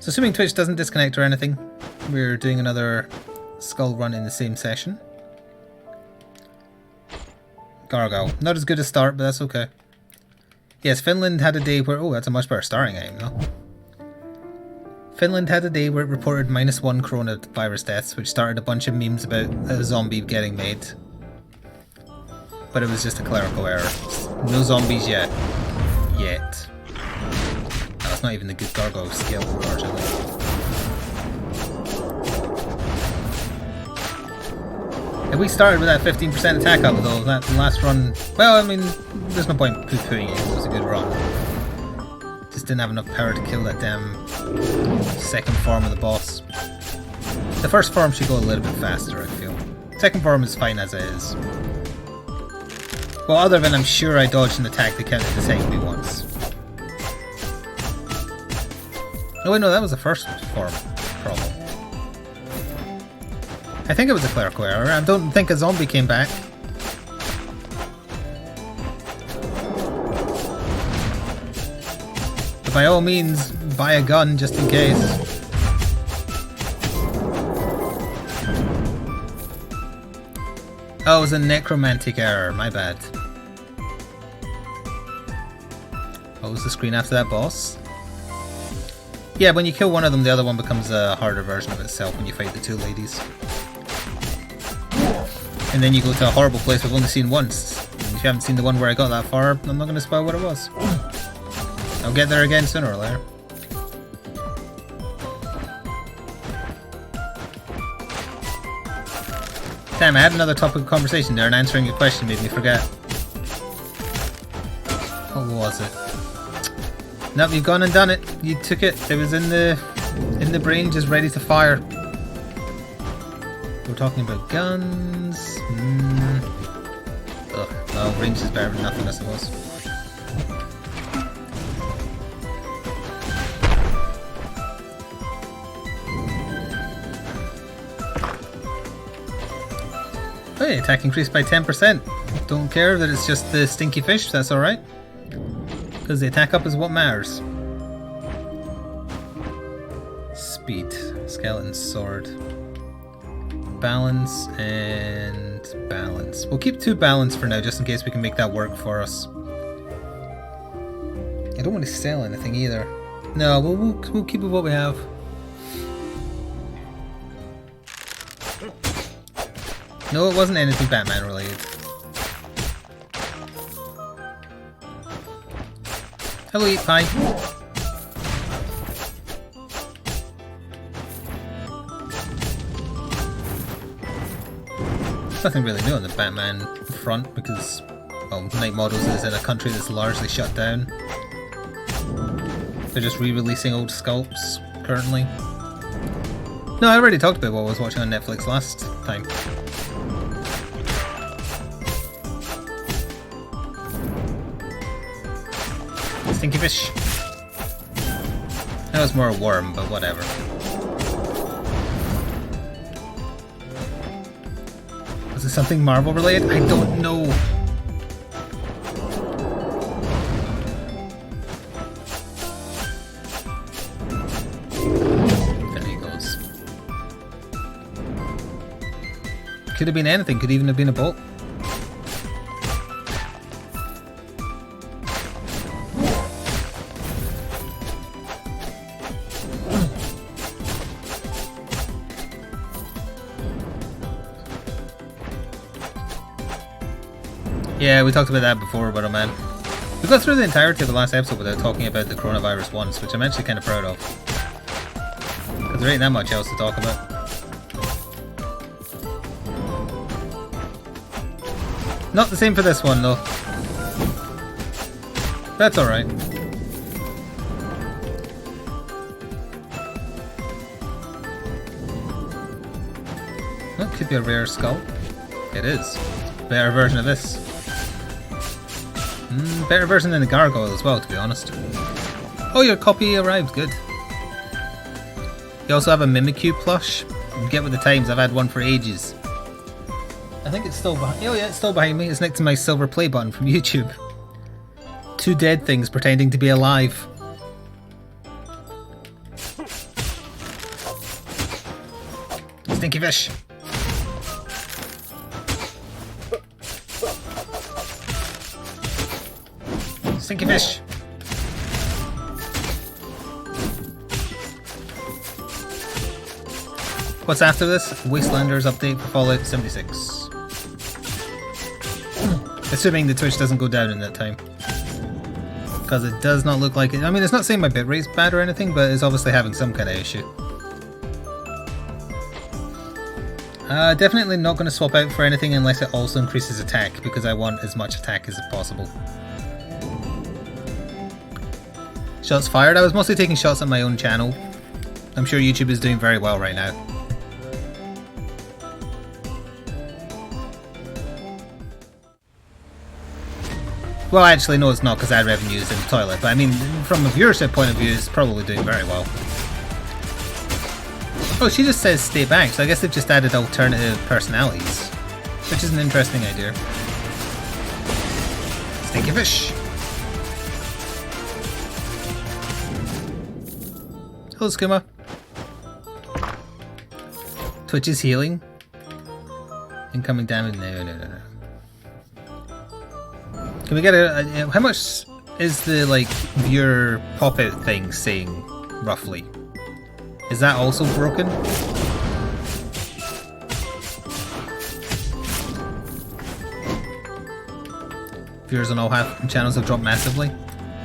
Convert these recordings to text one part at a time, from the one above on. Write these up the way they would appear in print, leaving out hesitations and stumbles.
So assuming Twitch doesn't disconnect or anything, we're doing another Skul run in the same session. Gargoyle. Not as good a start, but that's okay. Yes, Finland had a day where... Oh, that's a much better starting aim, though. Finland had a day where it reported -1 coronavirus deaths, which started a bunch of memes about a zombie getting made. But it was just a clerical error. No zombies yet. Yet. That's not even the good gargoyle skill, unfortunately. If we started with that 15% attack up though, that last run... Well, I mean, there's no point poo-pooing it, it was a good run. Just didn't have enough power to kill that damn second form of the boss. The first form should go a little bit faster, I feel. Second form is fine as it is. Well, other than I'm sure I dodged an attack that counted to take me once. Oh wait, no, that was the first form problem. I think it was a clerical error. I don't think a zombie came back. But by all means, buy a gun just in case. Oh, it was a necromantic error. My bad. What was the screen after that boss? Yeah, when you kill one of them, the other one becomes a harder version of itself when you fight the two ladies. And then you go to a horrible place we've only seen once. And if you haven't seen the one where I got that far, I'm not going to spoil what it was. I'll get there again sooner or later. Damn, I had another topic of conversation there and answering your question made me forget. What was it? Nope, you've gone and done it. You took it. It was in the brain, just ready to fire. We're talking about guns. Ugh, well, range is better than nothing, I suppose. Hey, attack increased by 10%. Don't care that it's just the stinky fish, that's alright. Because the attack up is what matters. Speed. Skeleton sword. Balance and balance. We'll keep 2 balance for now just in case we can make that work for us. I don't want to sell anything either. No, we'll keep with what we have. No, it wasn't anything Batman related. Hello, eat pie. Nothing really new on the Batman front because, well, Night Models is in a country that's largely shut down. They're just re-releasing old sculpts currently. No, I already talked about what I was watching on Netflix last time. Stinky fish. That was more a worm, but whatever. Was it something Marvel related? I don't know. There he goes. Could have been anything, could even have been a bolt. Yeah, we talked about that before, but oh man. We got through the entirety of the last episode without talking about the coronavirus once, which I'm actually kind of proud of. Because there ain't that much else to talk about. Not the same for this one, though. That's alright. That could be a rare skull. It is. Better version of this. Better version than the gargoyle as well, to be honest. Oh, your copy arrived. Good. You also have a Mimikyu plush. Get with the times. I've had one for ages. I think it's still behind. Oh yeah, it's still behind me. It's next to my silver play button from YouTube. 2 dead things pretending to be alive. Stinky fish! Stinky fish! What's after this? Wastelanders update for Fallout 76. Assuming the Twitch doesn't go down in that time. Because it does not look like it. I mean, it's not saying my bitrate's bad or anything, but it's obviously having some kind of issue. Definitely not going to swap out for anything unless it also increases attack, because I want as much attack as possible. Shots fired. I was mostly taking shots at my own channel. I'm sure YouTube is doing very well right now. Well, actually, no, it's not, because ad revenue is in the toilet. But I mean, from a viewership point of view, it's probably doing very well. Oh, she just says stay back, so I guess they've just added alternative personalities. Which is an interesting idea. Stinky fish! Hello, Skooma. Twitch is healing. Incoming damage. No. Can we get a how much is the like viewer pop-out thing saying roughly? Is that also broken? Viewers on all channels have dropped massively.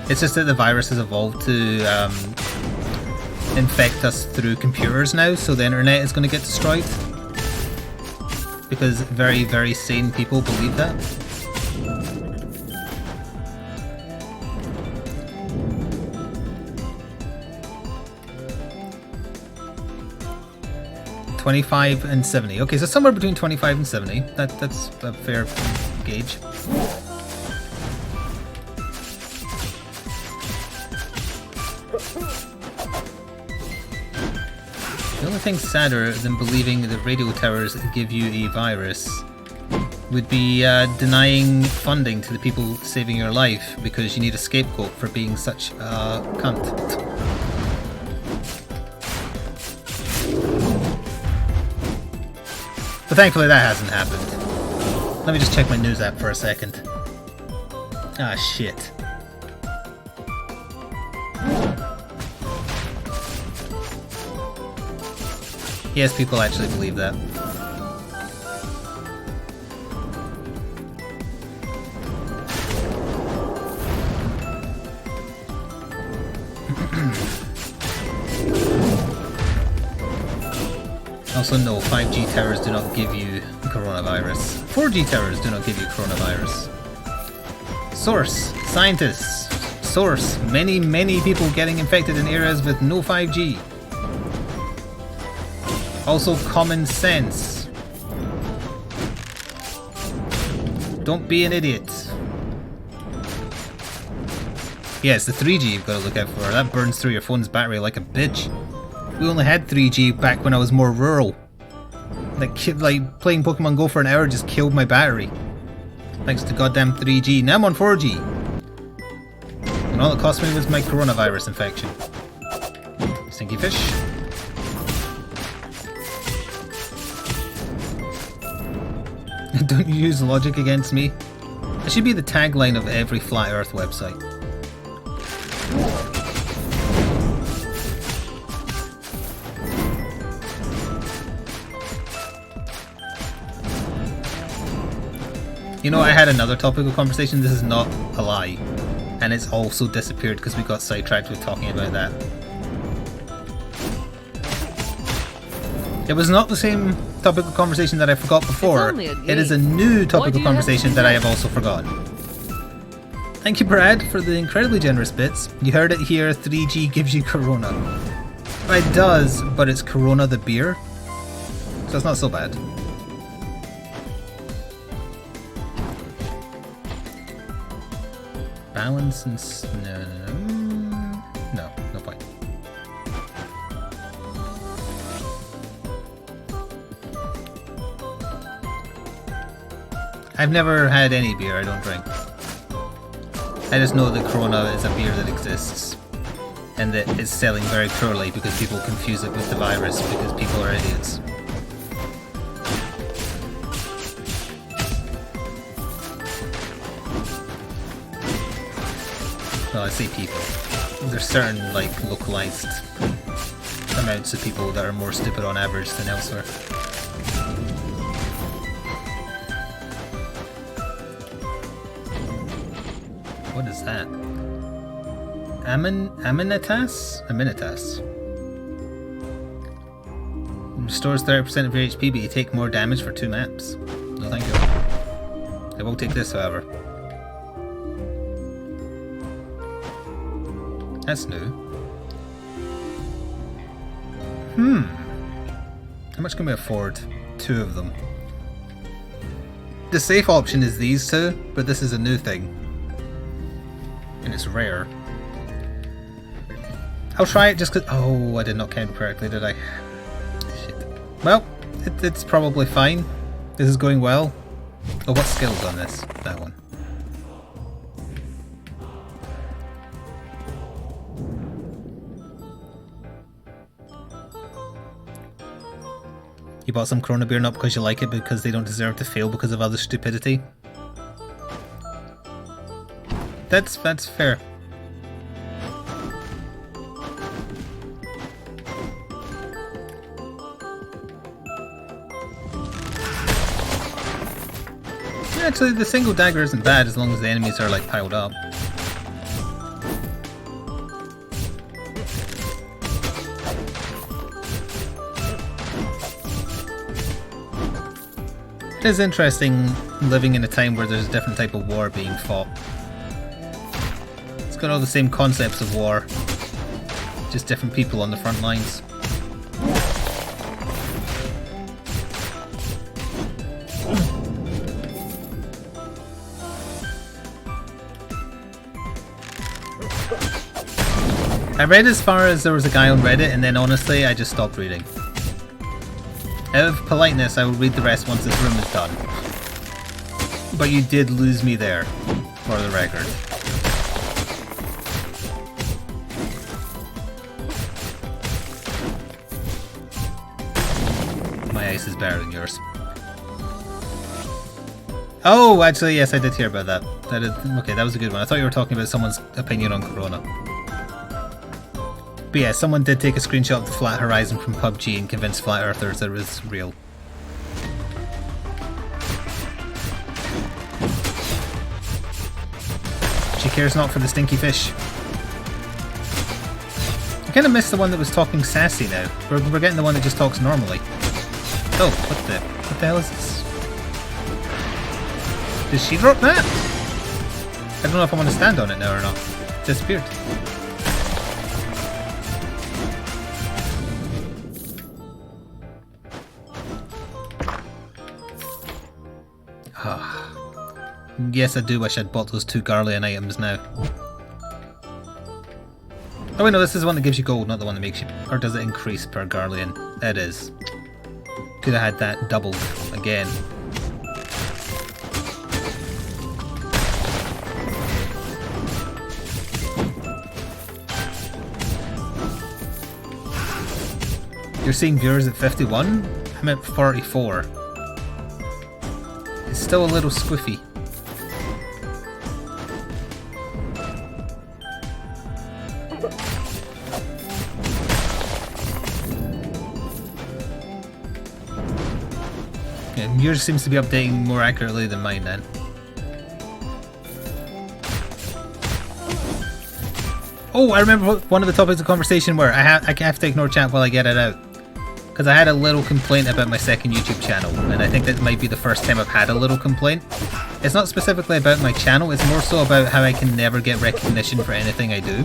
It's just that the virus has evolved to infect us through computers now, so the internet is going to get destroyed. Because very, very sane people believe that. $25 and $70. Okay, so somewhere between 25 and 70. That's a fair gauge. The only thing sadder than believing that radio towers give you a virus would be denying funding to the people saving your life because you need a scapegoat for being such a cunt. But thankfully that hasn't happened. Let me just check my news app for a second. Ah, shit. Yes, people actually believe that. Also, no, 5G towers do not give you coronavirus. 4G towers do not give you coronavirus. Source, scientists. Source, many, many people getting infected in areas with no 5G. Also, common sense. Don't be an idiot. Yeah, it's the 3G you've got to look out for. That burns through your phone's battery like a bitch. We only had 3G back when I was more rural. Like playing Pokemon Go for an hour just killed my battery. Thanks to goddamn 3G. Now I'm on 4G. And all it cost me was my coronavirus infection. Stinky fish. Don't use logic against me. That should be the tagline of every Flat Earth website. You know, I had another topic of conversation, this is not a lie, and it's also disappeared because we got sidetracked with talking about that. It was not the same topic of conversation that I forgot before, it is a new topic of conversation that I have also forgotten. Thank you, Brad, for the incredibly generous bits. You heard it here, 3G gives you corona. It does, but it's Corona the beer, so it's not so bad. Balance and no point. I've never had any beer, I don't drink. I just know that Corona is a beer that exists and that it's selling very poorly because people confuse it with the virus because people are idiots. well, I say people. There's certain, like, localized amounts of people that are more stupid on average than elsewhere. What is that? Amenitas? Amenitas. Restores 30% of your HP, but you take more damage for 2 maps. No thank you. I will take this, however. That's new. How much can we afford? 2 of them. The safe option is these 2, but this is a new thing. And it's rare. I'll try it just because... Oh, I did not count correctly, did I? Shit. Well, it's probably fine. This is going well. Oh, what skill's on this? That one. You bought some Corona beer not because you like it, but because they don't deserve to fail because of other stupidity. That's fair. Actually, the single dagger isn't bad as long as the enemies are like piled up. It is interesting living in a time where there's a different type of war being fought. It's got all the same concepts of war, just different people on the front lines. I read as far as there was a guy on Reddit, and then honestly I just stopped reading. Out of politeness, I will read the rest once this room is done. But you did lose me there, for the record. My ice is better than yours. Oh, actually, yes, I did hear about that. Okay, that was a good one. I thought you were talking about someone's opinion on Corona. But yeah, someone did take a screenshot of the flat horizon from PUBG and convince flat earthers that it was real. She cares not for the stinky fish. I kind of missed the one that was talking sassy now. We're getting the one that just talks normally. Oh, what the hell is this? Did she drop that? I don't know if I want to stand on it now or not. It disappeared. Yes, I do wish I'd bought those 2 Garlean items now. Oh wait, no, this is the one that gives you gold, not the one that makes you... Or does it increase per Garlean? It is. Could have had that doubled again. You're seeing viewers at 51? I'm at 44. It's still a little squiffy. Yeah, yours seems to be updating more accurately than mine then. Oh, I remember one of the topics of conversation where I have to ignore chat while I get it out. Because I had a little complaint about my second YouTube channel, and I think that might be the first time I've had a little complaint. It's not specifically about my channel, it's more so about how I can never get recognition for anything I do.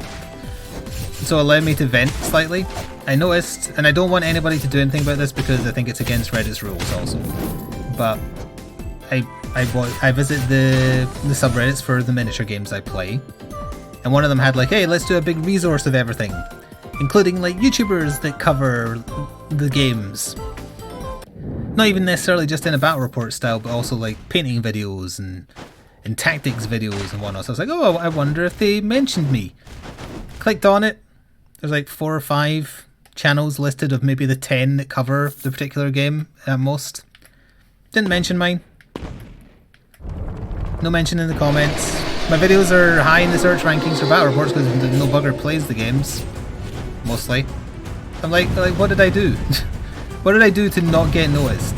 So allow me to vent slightly. I noticed, and I don't want anybody to do anything about this because I think it's against Reddit's rules also, but I visit the subreddits for the miniature games I play, and one of them had like, hey, let's do a big resource of everything, including like YouTubers that cover the games. Not even necessarily just in a battle report style, but also like painting videos and tactics videos and whatnot. So I was like, oh, I wonder if they mentioned me. Clicked on it. There's like 4 or 5 channels listed of maybe the 10 that cover the particular game at most. Didn't mention mine. No mention in the comments. My videos are high in the search rankings for battle reports because no bugger plays the games. Mostly. I'm like, what did I do? What did I do to not get noticed?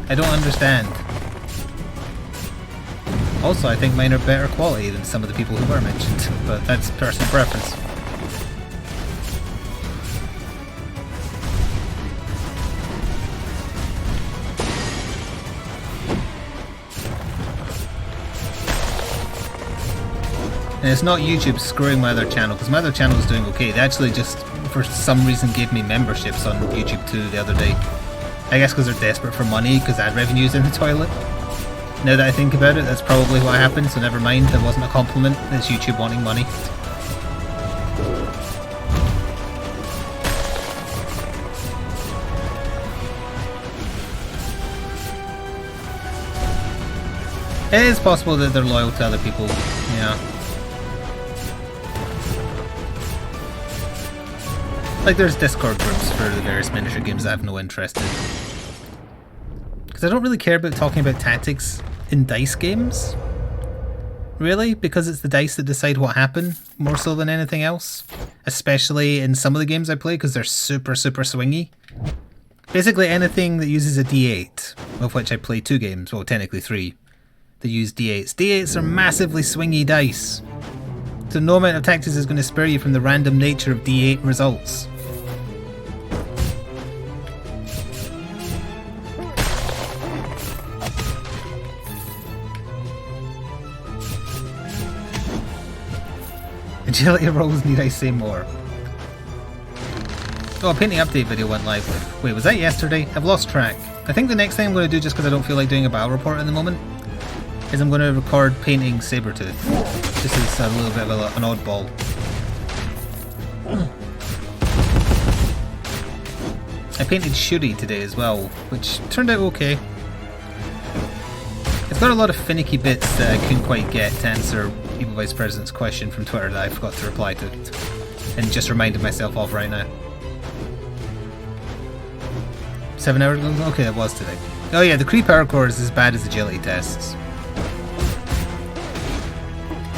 I don't understand. Also, I think mine are better quality than some of the people who were mentioned, but that's personal preference. And it's not YouTube screwing my other channel, because my other channel is doing okay. They actually just, for some reason, gave me memberships on YouTube too the other day. I guess because they're desperate for money, because ad revenue's in the toilet. Now that I think about it, that's probably what happened, so never mind, that wasn't a compliment, it's YouTube wanting money. It is possible that they're loyal to other people, yeah. Like there's Discord groups for the various miniature games I have no interest in. Because I don't really care about talking about tactics in dice games. Really? Because it's the dice that decide what happened, more so than anything else. Especially in some of the games I play, because they're super swingy. Basically anything that uses a D8, of which I play 2 games, well technically 3, that use D8s. D8s are massively swingy dice. So no amount of tactics is going to spare you from the random nature of D8 results. Agility rolls, need I say more? Oh, a painting update video went live. Wait, was that yesterday? I've lost track. I think the next thing I'm going to do, just because I don't feel like doing a battle report at the moment, is I'm going to record painting Sabretooth. This is a little bit of an oddball. I painted Shuri today as well, which turned out okay. It's got a lot of finicky bits that I couldn't quite get to answer Evil Vice President's question from Twitter that I forgot to reply to, and just reminded myself of right now. 7 hours ago? Okay, it was today. Oh yeah, the creep power core is as bad as agility tests.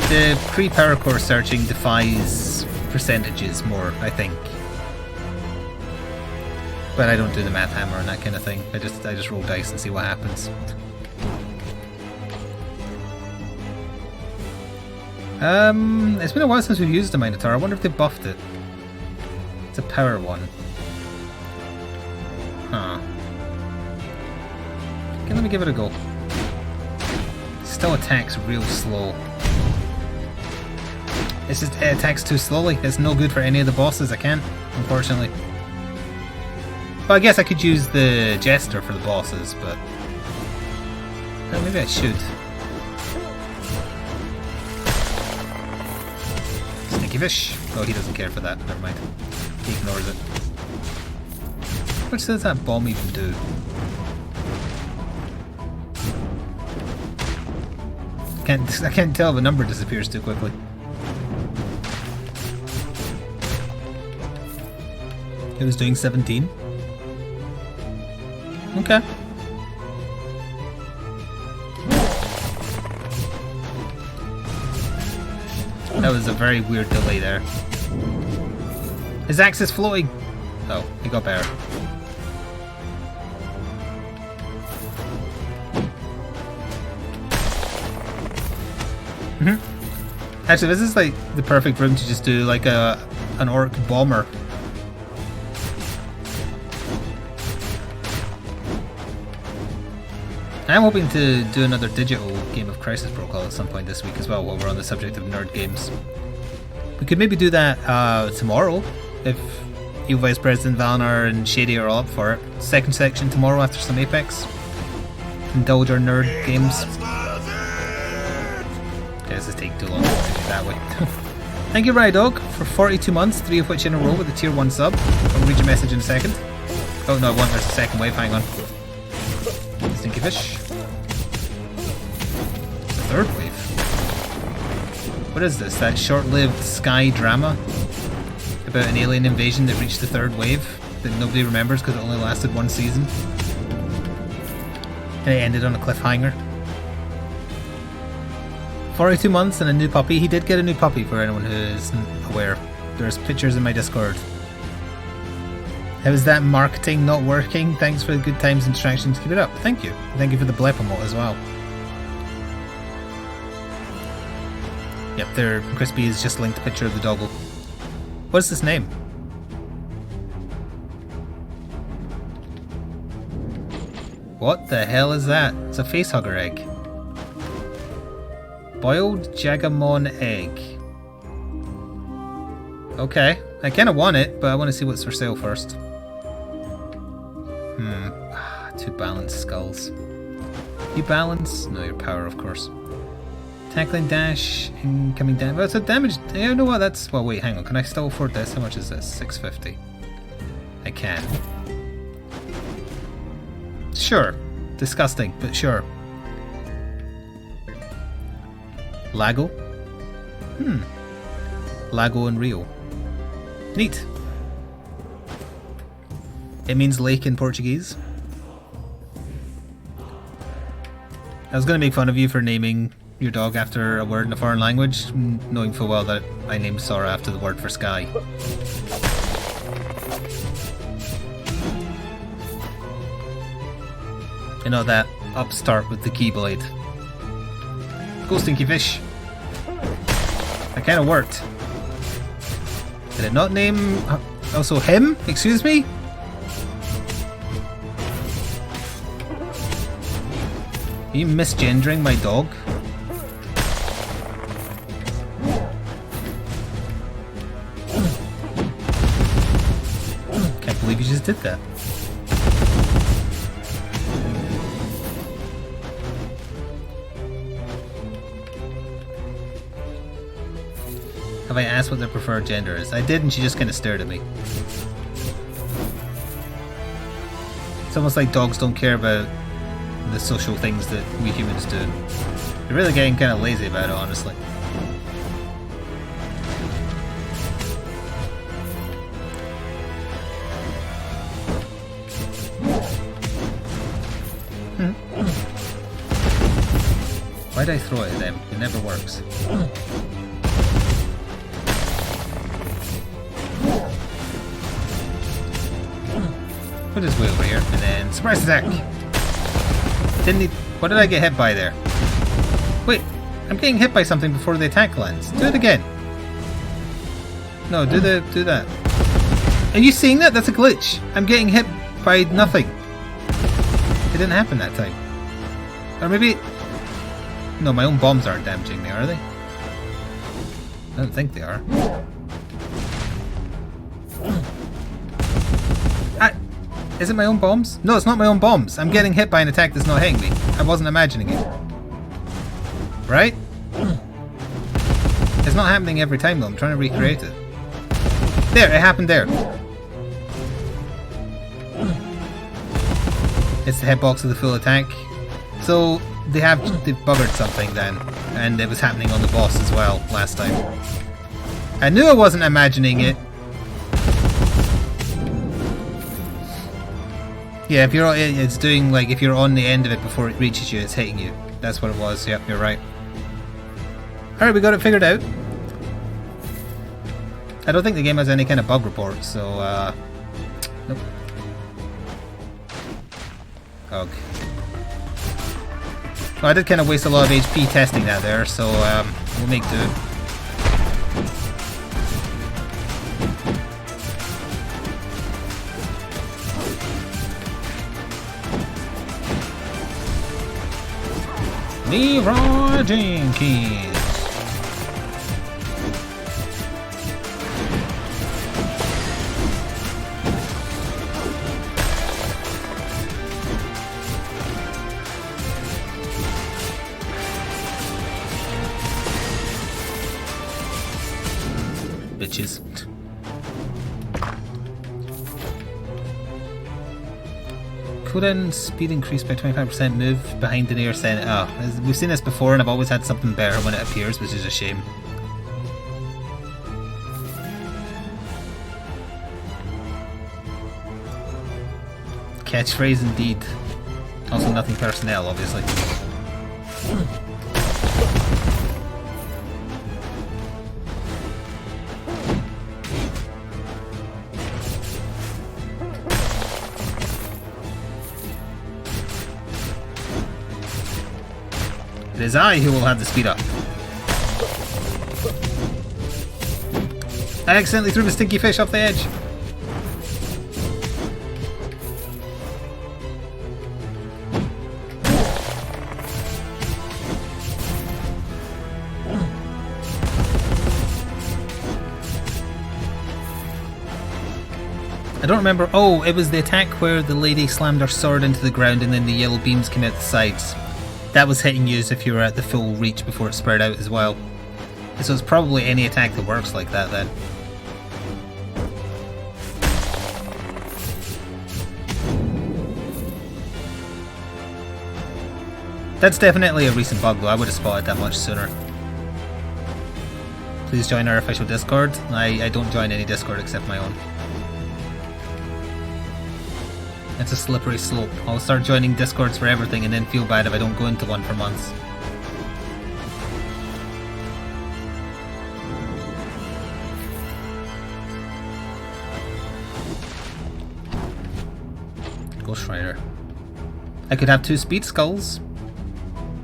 The pre-power core searching defies percentages more, I think. But I don't do the math hammer and that kind of thing. I just roll dice and see what happens. It's been a while since we've used the Minotaur. I wonder if they buffed it. It's a power one. Huh. Okay, let me give it a go. Still attacks real slow. It's just, it attacks too slowly. It's no good for any of the bosses. I can't, unfortunately. Well, I guess I could use the Jester for the bosses, but... maybe I should. Sneaky fish. Oh, he doesn't care for that. Never mind. He ignores it. What does that bomb even do? I can't tell if a number disappears too quickly. It was doing 17. Okay. That was a very weird delay there. His axe is floating! Oh, he got better. Actually, this is like the perfect room to just do like an orc bomber. I'm hoping to do another digital game of Crisis Protocol at some point this week as well, while we're on the subject of nerd games. We could maybe do that tomorrow, if Evil Vice President, Valinar and Shady are all up for it. Second section tomorrow after some Apex. Indulge our nerd games. Okay, this is taking too long to do it that way. Thank you, Rydog, for 42 months, 3 of which in a row with a tier 1 sub. I'll read your message in a second. Oh no, there's a second wave, hang on. Stinky fish. The third wave. What is this? That short-lived Sky drama about an alien invasion that reached the third wave that nobody remembers because it only lasted 1 season, and it ended on a cliffhanger. 42 months and a new puppy. He did get a new puppy for anyone who isn't aware. There's pictures in my Discord. How's that marketing not working? Thanks for the good times and distractions. Keep it up. Thank you. Thank you for the blep emote as well. Yep, there. Crispy has just linked a picture of the doggo. What's this name? What the hell is that? It's a facehugger egg. Boiled Jagamon egg. Okay, I kind of want it, but I want to see what's for sale first. Two balanced skulls. You balance? No, your power, of course. Tackling dash, incoming damage. Well, it's a damage. You know what? That's. Well, wait, hang on. Can I still afford this? How much is this? 650. I can. Sure. Disgusting, but sure. Lago? Lago in Rio. Neat. It means lake in Portuguese. I was going to make fun of you for naming your dog after a word in a foreign language, knowing full well that I named Sora after the word for sky. You know, that upstart with the keyblade. Go, stinky fish. That kind of worked. Did it not name also him? Excuse me? Are you misgendering my dog? Can't believe you just did that. Have I asked what their preferred gender is? I did, and she just kind of stared at me. It's almost like dogs don't care about the social things that we humans do. They're really getting kind of lazy about it, honestly. Why'd I throw it at them? It never works. Put his way over here, and then surprise attack! Didn't he? What did I get hit by there? Wait, I'm getting hit by something before the attack lands. Do it again. No, do that. Are you seeing that? That's a glitch. I'm getting hit by nothing. It didn't happen that time. Or maybe... No, my own bombs aren't damaging me, are they? I don't think they are. Is it my own bombs? No, it's not my own bombs. I'm getting hit by an attack that's not hitting me. I wasn't imagining it. Right? It's not happening every time though. I'm trying to recreate it. There, it happened there. It's the hitbox of the full attack. So they've buggered something then, and it was happening on the boss as well last time. I knew I wasn't imagining it. Yeah, if you're, it's doing like if you're on the end of it before it reaches you, it's hitting you. That's what it was. Yep, you're right. All right, we got it figured out. I don't think the game has any kind of bug report, so nope. Okay. Well, I did kind of waste a lot of HP testing that there, so we'll make do. Leroy Jenkins. Bitches. Cooldown speed increased by 25%, move behind the near center. Oh, we've seen this before and I've always had something better when it appears, which is a shame. Catchphrase indeed. Also nothing personnel, obviously. is I who will have the speed up. I accidentally threw the stinky fish off the edge. I don't remember. Oh, it was the attack where the lady slammed her sword into the ground and then the yellow beams came out the sides. That was hitting you as if you were at the full reach before it spread out as well. So it's probably any attack that works like that then. That's definitely a recent bug though, I would have spotted that much sooner. Please join our official Discord. I don't join any Discord except my own. It's a slippery slope. I'll start joining Discords for everything and then feel bad if I don't go into one for months. Ghost Rider. I could have 2 speed skulls.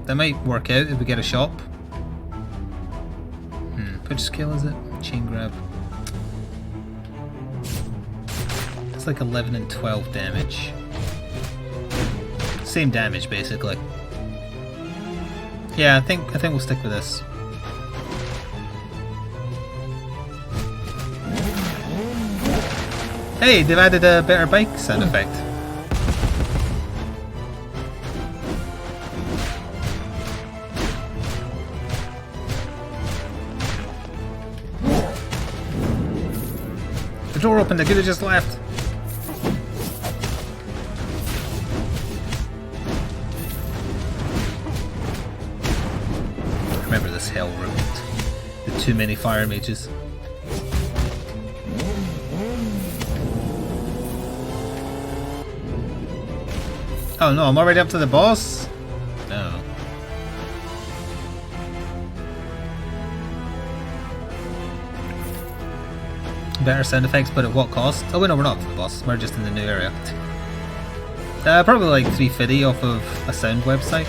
That might work out if we get a shop. Which skill is it? Chain grab. It's like 11 and 12 damage. Same damage basically. Yeah, I think we'll stick with this. Hey, they've added a better bike sound effect. The door opened, I could have just left. Remember this hell room. The too many fire mages. Oh no, I'm already up to the boss? No. Better sound effects, but at what cost? Oh wait, no, we're not up to the boss. We're just in the new area. Probably like 350 off of a sound website.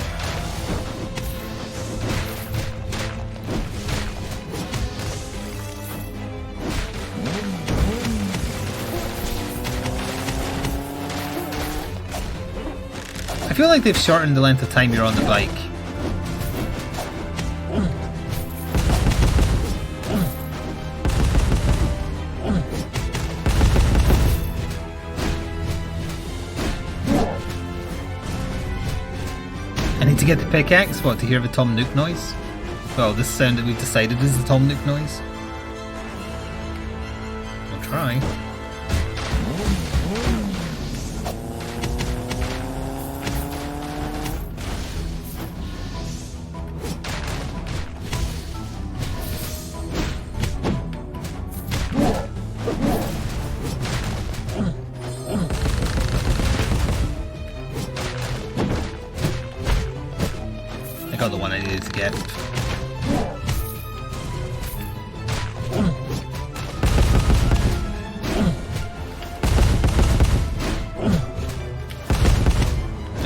I feel like they've shortened the length of time you're on the bike. I need to get the pickaxe, what, to hear the Tom Nook noise? Well, this sound that we've decided is the Tom Nook noise. I'll try. I got the one I needed to get.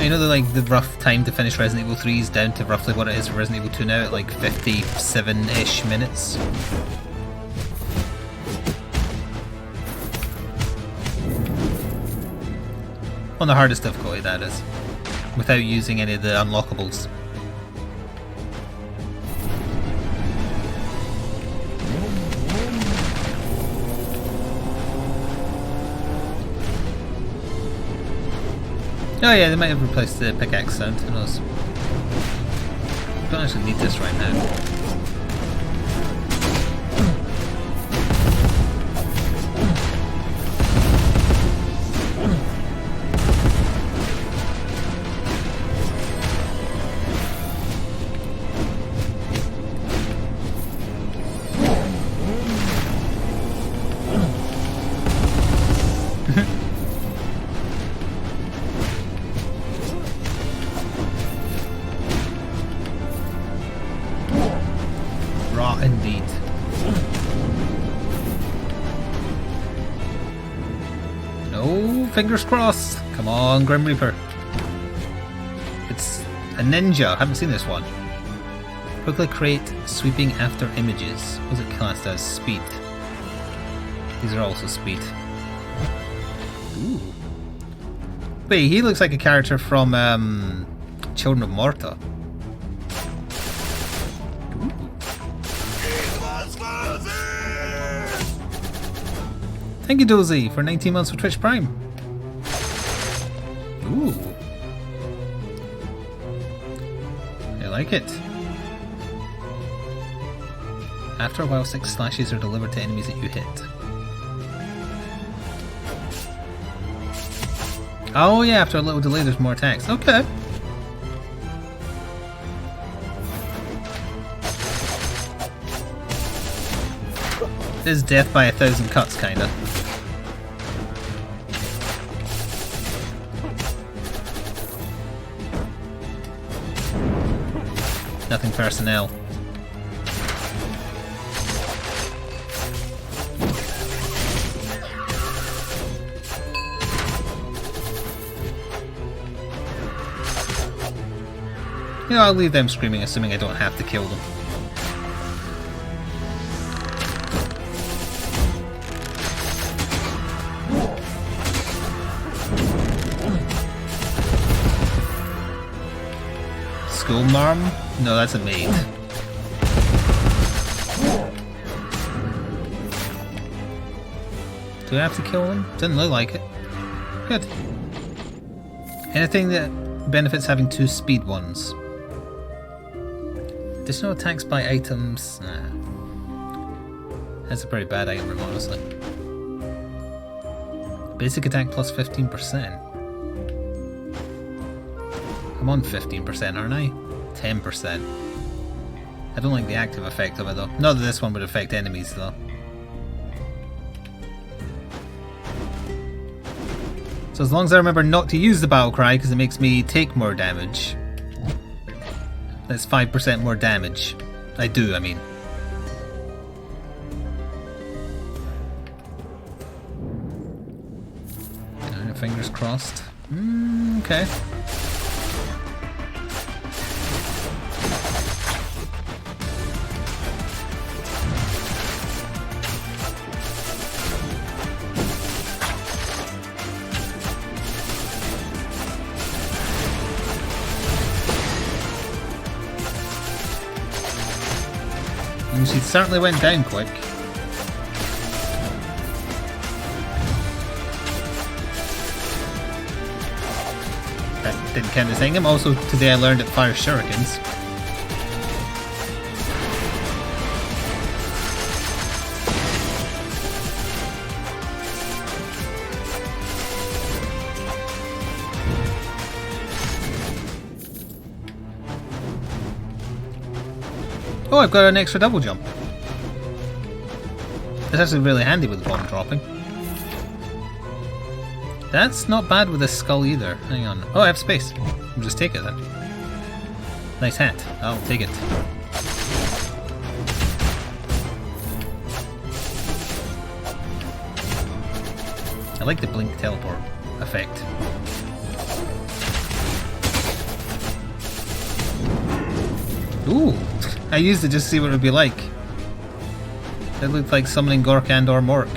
You know the rough time to finish Resident Evil 3 is down to roughly what it is for Resident Evil 2 now, at like 57-ish minutes. On the hardest difficulty, that is. Without using any of the unlockables. Oh yeah, they might have replaced the pickaxe sound, who knows. I don't actually need this right now. Indeed. No, fingers crossed. Come on, Grim Reaper. It's a ninja. I haven't seen this one. Quickly create sweeping after images. Was it classed as speed? These are also speed. Ooh. Wait, he looks like a character from Children of Morta. Thank you, Dozy, for 19 months for Twitch Prime. Ooh. I like it. After a while, 6 slashes are delivered to enemies that you hit. Oh yeah, after a little delay there's more attacks. Okay. This is death by 1,000 cuts, kinda. Nothing personnel. You know, I'll leave them screaming, assuming I don't have to kill them. Skul marm? No, that's a maid. Do I have to kill them? Didn't look like it. Good. Anything that benefits having 2 speed ones. Additional attacks by items. Nah. That's a pretty bad item room, honestly. Basic attack plus 15%. I'm on 15%, aren't I? 10%. I don't like the active effect of it though. Not that this one would affect enemies though. So as long as I remember not to use the battle cry because it makes me take more damage. That's 5% more damage. I mean. Fingers crossed. Okay. And she certainly went down quick. That didn't count as hitting him. Also, today I learned it fires shurikens. Oh, I've got an extra double jump. It's actually really handy with the bomb dropping. That's not bad with a skull either. Hang on. Oh, I have space. I'll just take it then. Nice hat. I'll take it. I like the blink teleport effect. Ooh! I used it just to see what it would be like. It looked like summoning Gork and or Mork.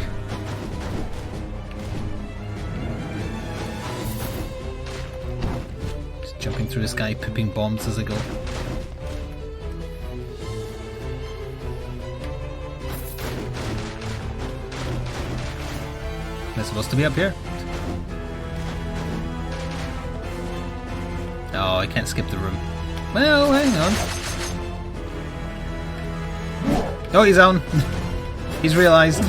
Just jumping through the sky, pooping bombs as I go. Am I supposed to be up here? Oh, I can't skip the room. Well, hang on. Oh, he's on. He's realised.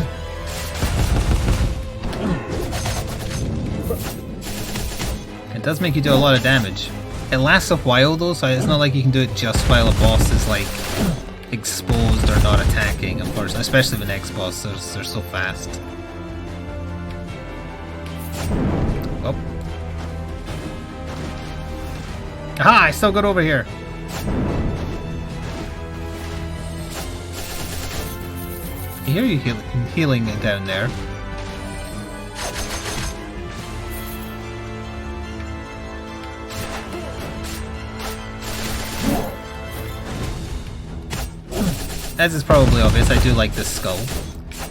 It does make you do a lot of damage. It lasts a while though, so it's not like you can do it just while a boss is like exposed or not attacking, of course. Especially the next boss, they're so fast. Oh. Aha! I still got over here. I hear you healing down there. as is probably obvious, I do like this skull.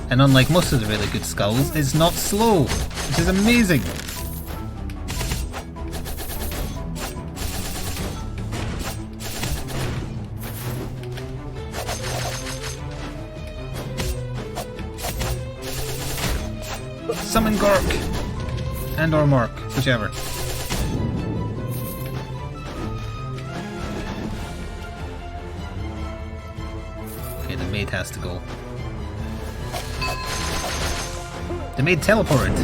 And unlike most of the really good skulls, it's not slow, which is amazing. Summon Gork! And or Mark, whichever. Okay, the maid has to go. The maid teleported!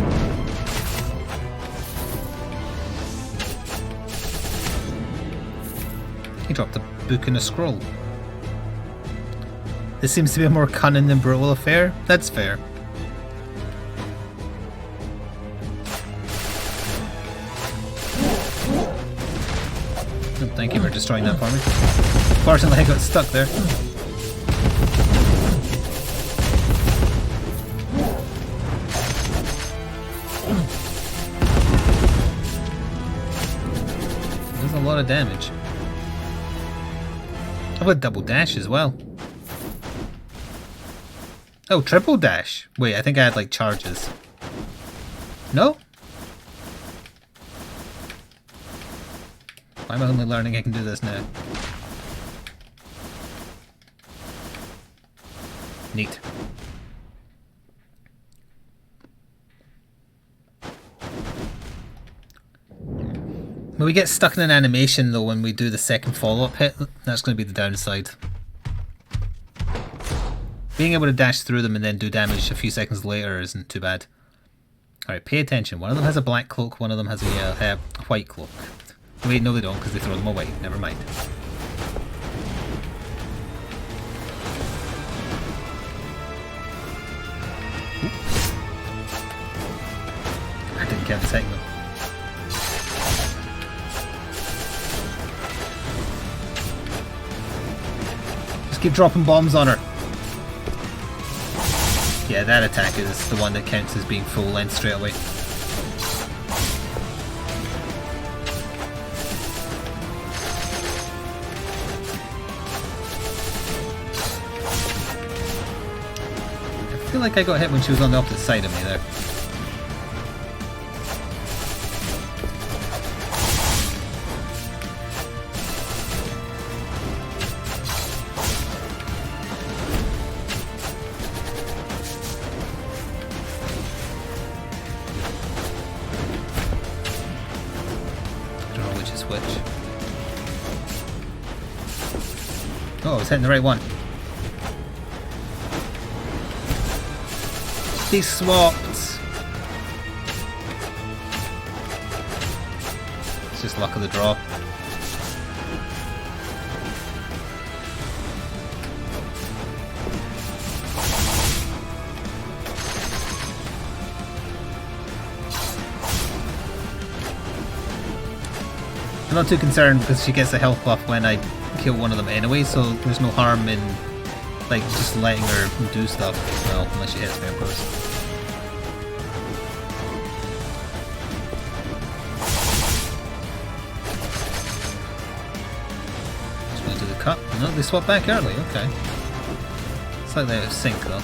He dropped a book and a scroll. This seems to be a more cunning than brutal affair. That's fair. Thank you for destroying that for me. Fortunately, I got stuck there. There's a lot of damage. I've got double dash as well. Oh, triple dash. Wait, I think I had like charges. No? Why am I only learning I can do this now? Neat. When we get stuck in an animation though when we do the second follow-up hit, that's going to be the downside. Being able to dash through them and then do damage a few seconds later isn't too bad. Alright, pay attention. One of them has a black cloak, one of them has a white cloak. Wait, no they don't, because they throw them away. Never mind. I didn't count the second one. Just keep dropping bombs on her. Yeah, that attack is the one that counts as being full length straight away. I feel like I got hit when she was on the opposite side of me there. I don't know which is which. Oh, I was hitting the right one. They swapped. It's just luck of the draw. I'm not too concerned because she gets a health buff when I kill one of them anyway, so there's no harm in like just letting her do stuff. Well, unless she hits me, of course. Just going to do the cut. No, they swap back early. Okay. Slightly out of sync though.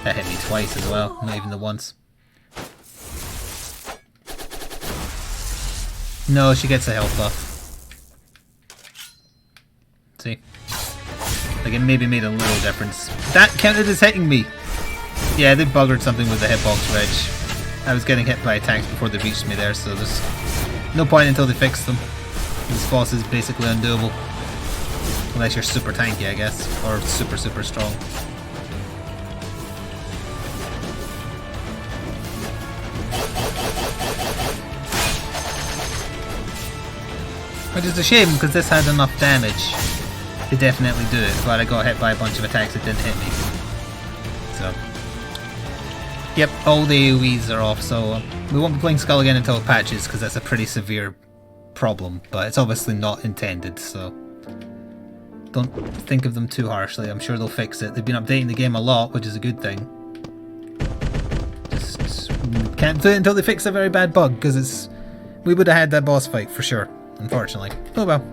That hit me twice as well, not even the once. No, she gets a health buff. See? Like it maybe made a little difference. That counted as hitting me! Yeah, they buggered something with the hitbox reg. I was getting hit by attacks before they reached me there, so there's no point until they fix them. This boss is basically undoable. Unless you're super tanky, I guess. Or super strong. Which is a shame because this had enough damage to definitely do it, but I got hit by a bunch of attacks that didn't hit me. So, yep, all the AoEs are off, so we won't be playing Skul again until it patches because that's a pretty severe problem, but it's obviously not intended, so don't think of them too harshly. I'm sure they'll fix it. They've been updating the game a lot, which is a good thing. Just can't do it until they fix a very bad bug, because we would have had that boss fight for sure, unfortunately. Oh well.